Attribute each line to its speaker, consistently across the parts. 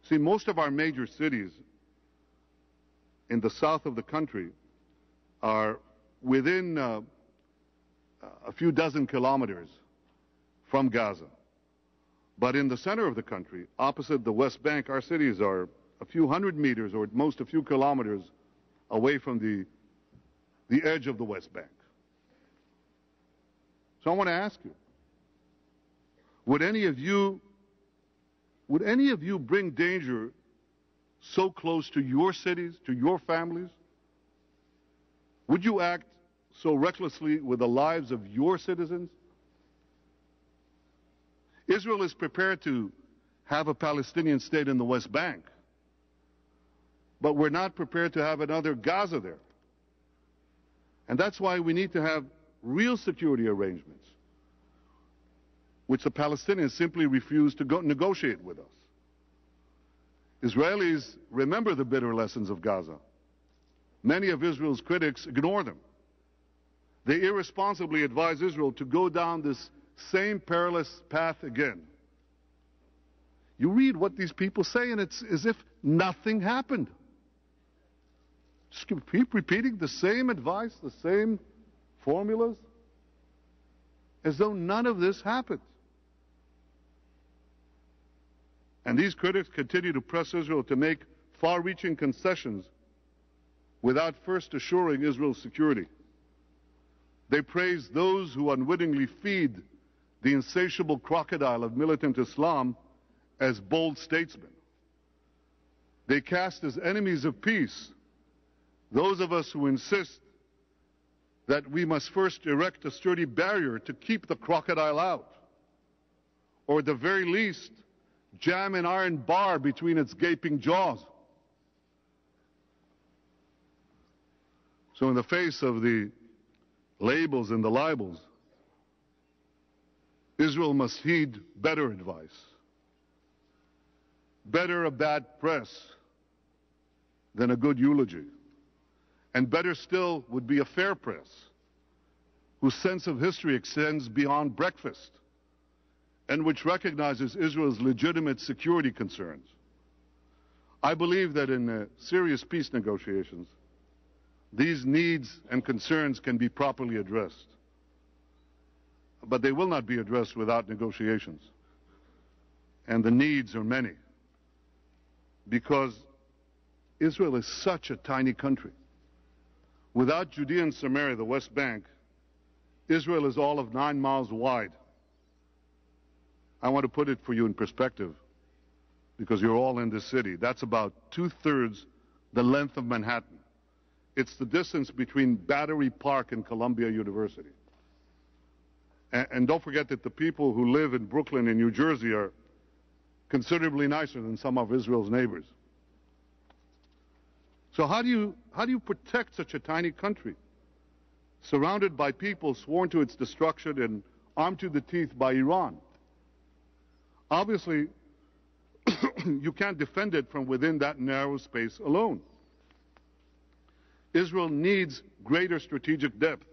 Speaker 1: See, most of our major cities in the south of the country are within a few dozen kilometers from Gaza. But in the center of the country, opposite the West Bank, our cities are a few hundred meters or at most a few kilometers away from the edge of the West Bank. So I want to ask you, would any of you bring danger so close to your cities, to your families? Would you act so recklessly with the lives of your citizens? Israel is prepared to have a Palestinian state in the West Bank, but we're not prepared to have another Gaza there. And that's why we need to have real security arrangements, which the Palestinians simply refuse to negotiate with us. Israelis remember the bitter lessons of Gaza. Many of Israel's critics ignore them. They irresponsibly advise Israel to go down this same perilous path again. You read what these people say, and it's as if nothing happened. Just keep repeating the same advice, the same formulas, as though none of this happened. And these critics continue to press Israel to make far-reaching concessions without first assuring Israel's security. They praise those who unwittingly feed the insatiable crocodile of militant Islam as bold statesmen. They cast as enemies of peace those of us who insist that we must first erect a sturdy barrier to keep the crocodile out, or at the very least, jam an iron bar between its gaping jaws. So in the face of the labels and the libels, Israel must heed better advice. Better a bad press than a good eulogy. And better still would be a fair press, whose sense of history extends beyond breakfast, and which recognizes Israel's legitimate security concerns. I believe that in serious peace negotiations, these needs and concerns can be properly addressed. But they will not be addressed without negotiations. And the needs are many, because Israel is such a tiny country. Without Judea and Samaria, the West Bank, Israel is all of 9 miles wide. I want to put it for you in perspective, because you're all in this city. That's about 2/3 the length of Manhattan. It's the distance between Battery Park and Columbia University. And don't forget that the people who live in Brooklyn and New Jersey are considerably nicer than some of Israel's neighbors. So how do you protect such a tiny country, surrounded by people sworn to its destruction and armed to the teeth by Iran? Obviously, you can't defend it from within that narrow space alone. Israel needs greater strategic depth.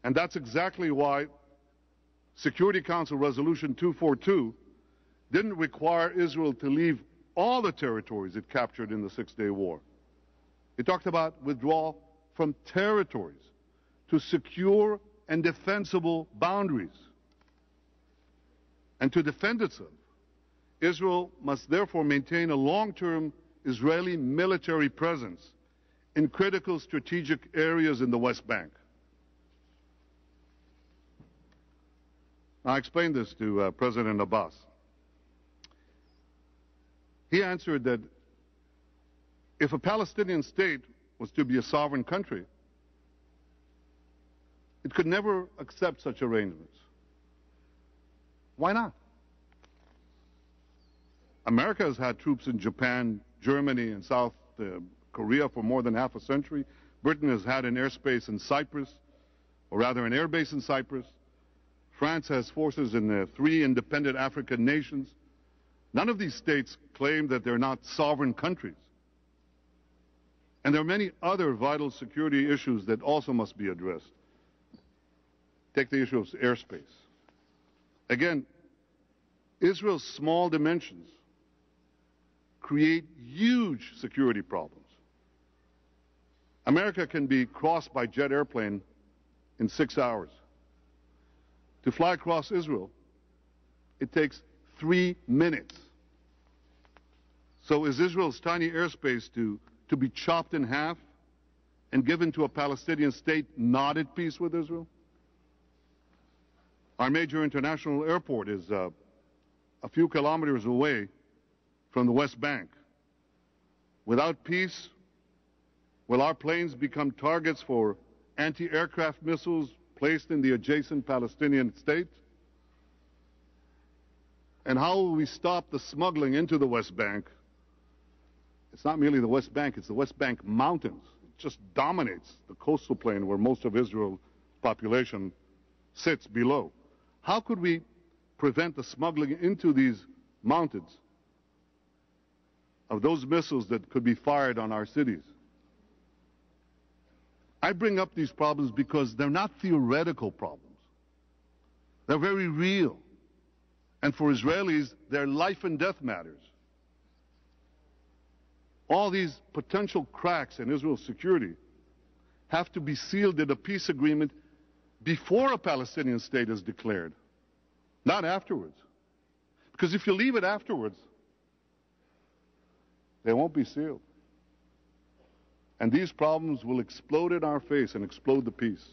Speaker 1: And that's exactly why Security Council Resolution 242 didn't require Israel to leave all the territories it captured in the Six-Day War. It talked about withdrawal from territories to secure and defensible boundaries. And to defend itself, Israel must therefore maintain a long-term Israeli military presence in critical strategic areas in the West Bank. I explained this to President Abbas. He answered that if a Palestinian state was to be a sovereign country, it could never accept such arrangements. Why not? America has had troops in Japan, Germany, and South Korea for more than half a century. Britain has had an airspace in Cyprus, or rather an airbase in Cyprus. France has forces in 3 independent African nations. None of these states claim that they're not sovereign countries. And there are many other vital security issues that also must be addressed. Take the issue of airspace. Again, Israel's small dimensions create huge security problems. America can be crossed by jet airplane in 6 hours. To fly across Israel, it takes 3 minutes. So is Israel's tiny airspace to be chopped in half and given to a Palestinian state not at peace with Israel? Our major international airport is a few kilometers away from the West Bank. Without peace, will our planes become targets for anti-aircraft missiles placed in the adjacent Palestinian state? And how will we stop the smuggling into the West Bank? It's not merely the West Bank, it's the West Bank mountains. It just dominates the coastal plain where most of Israel's population sits below. How could we prevent the smuggling into these mountains of those missiles that could be fired on our cities? I bring up these problems because they're not theoretical problems. They're very real. And for Israelis, they're life and death matters. All these potential cracks in Israel's security have to be sealed in a peace agreement before a Palestinian state is declared, not afterwards. Because if you leave it afterwards, they won't be sealed. And these problems will explode in our face and explode the peace.